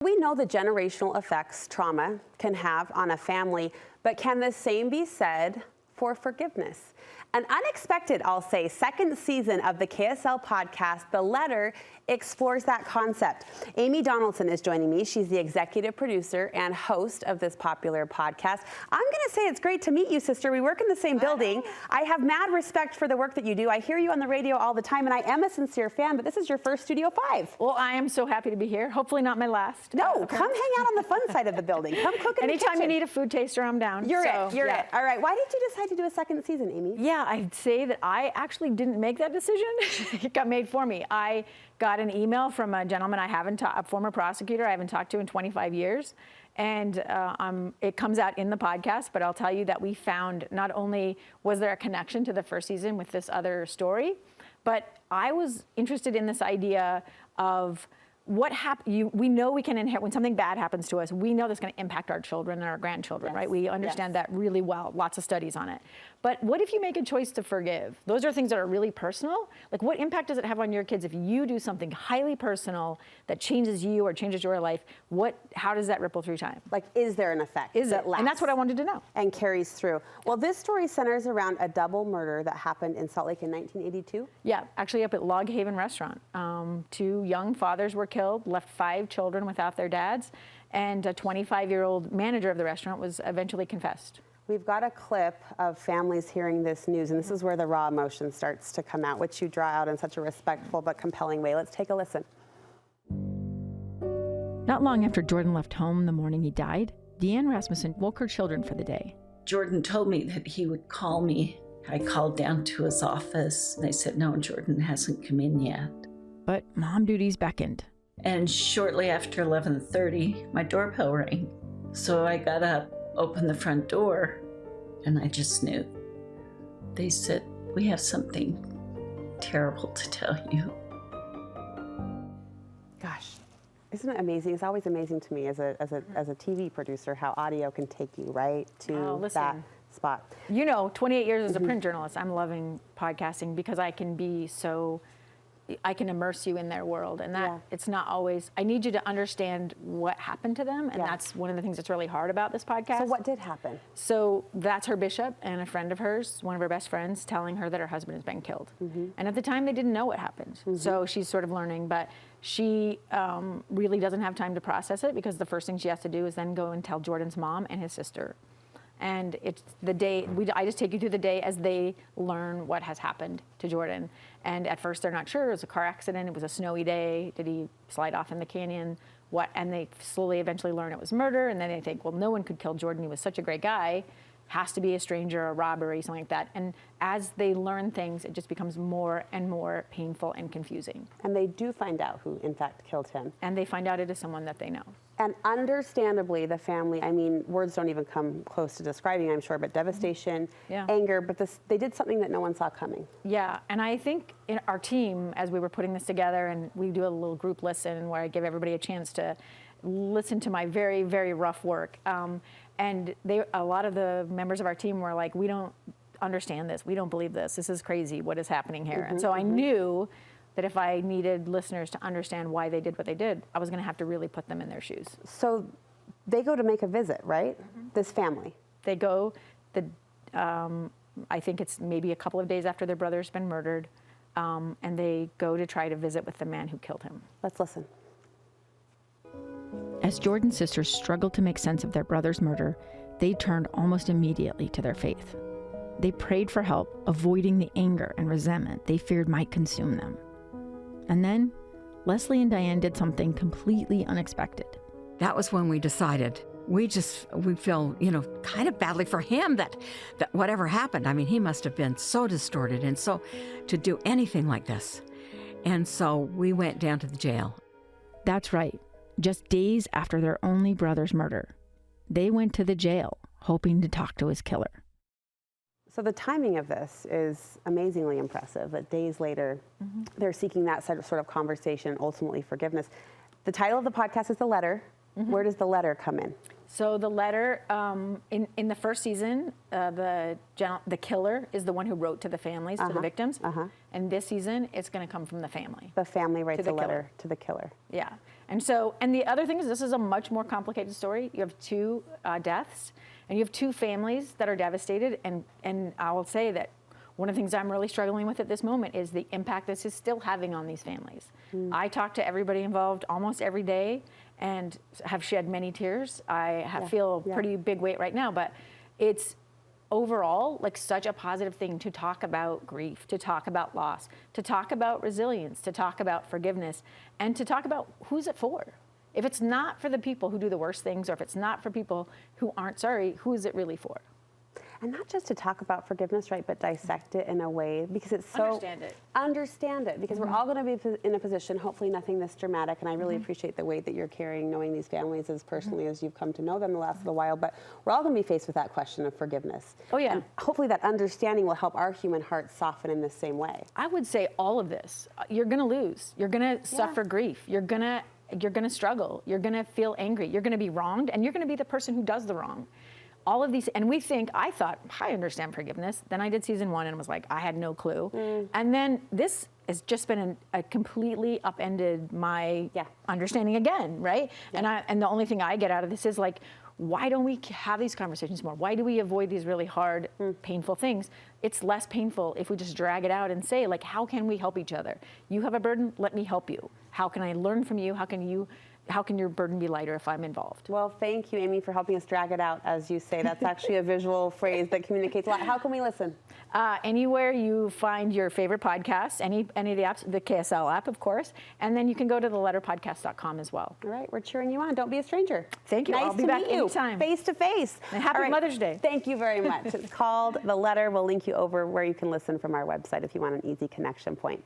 We know the generational effects trauma can have on a family, but can the same be said for forgiveness? An unexpected, I'll say, second season of the KSL podcast, The Letter, explores that concept. Amy Donaldson is joining me. She's the executive producer and host of this popular podcast. I'm going to say it's great to meet you, sister. We work in the same building. I have mad respect for the work that you do. I hear you on the radio all the time, and I am a sincere fan, but this is your first Studio 5. Well, I am so happy to be here. Hopefully not my last. No, come hang out on the fun side of the building. Come cook in the kitchen. Anytime you need a food taster, I'm down. You're it. All right. Why did you decide to do a second season, Amy? Yeah, I'd say that I actually didn't make that decision. It got made for me. I got an email from a gentleman a former prosecutor I haven't talked to in 25 years. And it comes out in the podcast, but I'll tell you that we found not only was there a connection to the first season with this other story, but I was interested in this idea of what happened. We know we can inherit when something bad happens to us. We know that's going to impact our children and our grandchildren, right? We understand that really well. Lots of studies on it. But what if you make a choice to forgive? Those are things that are really personal. Like, what impact does it have on your kids if you do something highly personal that changes you or changes your life? How does that ripple through time? Like, is there an effect? Is it? And that's what I wanted to know. And carries through. Well, this story centers around a double murder that happened in Salt Lake in 1982. Yeah, actually up at Log Haven Restaurant. 2 young fathers were killed, left 5 children without their dads, and a 25-year-old manager of the restaurant was eventually confessed. We've got a clip of families hearing this news, and this is where the raw emotion starts to come out, which you draw out in such a respectful but compelling way. Let's take a listen. Not long after Jordan left home the morning he died, Deanne Rasmussen woke her children for the day. Jordan told me that he would call me. I called down to his office, and they said, no, Jordan hasn't come in yet. But mom duties beckoned. And shortly after 11:30, my doorbell rang. So I got up, opened the front door, and I just knew. They said, we have something terrible to tell you. Gosh, isn't it amazing? It's always amazing to me as a TV producer how audio can take you right to that spot. 28 years as a print journalist, I'm loving podcasting because I can immerse you in their world, and that it's not always, I need you to understand what happened to them, and that's one of the things that's really hard about this podcast. So what did happen? So that's her bishop and a friend of hers, one of her best friends, telling her that her husband has been killed. And at the time they didn't know what happened. So she's sort of learning, but she really doesn't have time to process it because the first thing she has to do is then go and tell Jordan's mom and his sister. And it's the day, I just take you through the day as they learn what has happened to Jordan. And at first they're not sure, it was a car accident, it was a snowy day, did he slide off in the canyon, and they slowly eventually learn it was murder, and then they think, well, no one could kill Jordan, he was such a great guy, has to be a stranger, a robbery, something like that. And as they learn things, it just becomes more and more painful and confusing. And they do find out who, in fact, killed him. And they find out it is someone that they know. And understandably, the family, I mean, words don't even come close to describing, I'm sure, but devastation, anger, but they did something that no one saw coming. Yeah, and I think in our team, as we were putting this together, and we do a little group listen where I give everybody a chance to listen to my very, very rough work. And a lot of the members of our team were like, we don't understand this. We don't believe this. This is crazy. What is happening here? And so I knew that if I needed listeners to understand why they did what they did, I was going to have to really put them in their shoes. So they go to make a visit, right? This family. They go, I think it's maybe a couple of days after their brother's been murdered, and they go to try to visit with the man who killed him. Let's listen. As Jordan's sisters struggled to make sense of their brother's murder, they turned almost immediately to their faith. They prayed for help, avoiding the anger and resentment they feared might consume them. And then, Leslie and Diane did something completely unexpected. That was when we decided. We feel, kind of badly for him that whatever happened. I mean, he must have been so distorted and so to do anything like this. And so we went down to the jail. That's right. Just days after their only brother's murder, they went to the jail hoping to talk to his killer. So the timing of this is amazingly impressive, that days later, they're seeking that sort of conversation, ultimately forgiveness. The title of the podcast is The Letter. Where does the letter come in? So the letter, in the first season, the killer is the one who wrote to the families, to the victims. And this season, it's going to come from the family. The family writes a letter to the killer. Yeah. And so, and the other thing is, this is a much more complicated story. You have 2 deaths, and you have 2 families that are devastated. And I will say that one of the things I'm really struggling with at this moment is the impact this is still having on these families. I talk to everybody involved almost every day and have shed many tears. I feel a pretty big weight right now, but it's overall like such a positive thing to talk about grief, to talk about loss, to talk about resilience, to talk about forgiveness, and to talk about who's it for. If it's not for the people who do the worst things, or if it's not for people who aren't sorry, who is it really for? And not just to talk about forgiveness, right, but dissect it in a way, because it's so... Understand it, because we're all going to be in a position, hopefully nothing this dramatic, and I really appreciate the weight that you're carrying, knowing these families as personally as you've come to know them the last little while, but we're all going to be faced with that question of forgiveness. Oh, yeah. And hopefully that understanding will help our human hearts soften in the same way. I would say all of this, you're going to lose. You're going to suffer grief. You're going to struggle. You're going to feel angry. You're going to be wronged, and you're going to be the person who does the wrong. All of these, and I thought, I understand forgiveness. Then I did season 1 and was like, I had no clue. And then this has just been a completely upended my understanding again, right? And the only thing I get out of this is like, why don't we have these conversations more? Why do we avoid these really hard, painful things? It's less painful if we just drag it out and say, like, how can we help each other? You have a burden, let me help you. How can I learn from you? How can your burden be lighter if I'm involved? Well, thank you, Amy, for helping us drag it out, as you say. That's actually a visual phrase that communicates a lot. How can we listen? Anywhere you find your favorite podcasts, any of the apps, the KSL app, of course, and then you can go to theletterpodcast.com as well. All right, we're cheering you on. Don't be a stranger. Thank you. Nice I'll be to back meet you, anytime. face to face. And happy Mother's Day. Thank you very much. It's called The Letter. We'll link you over where you can listen from our website if you want an easy connection point.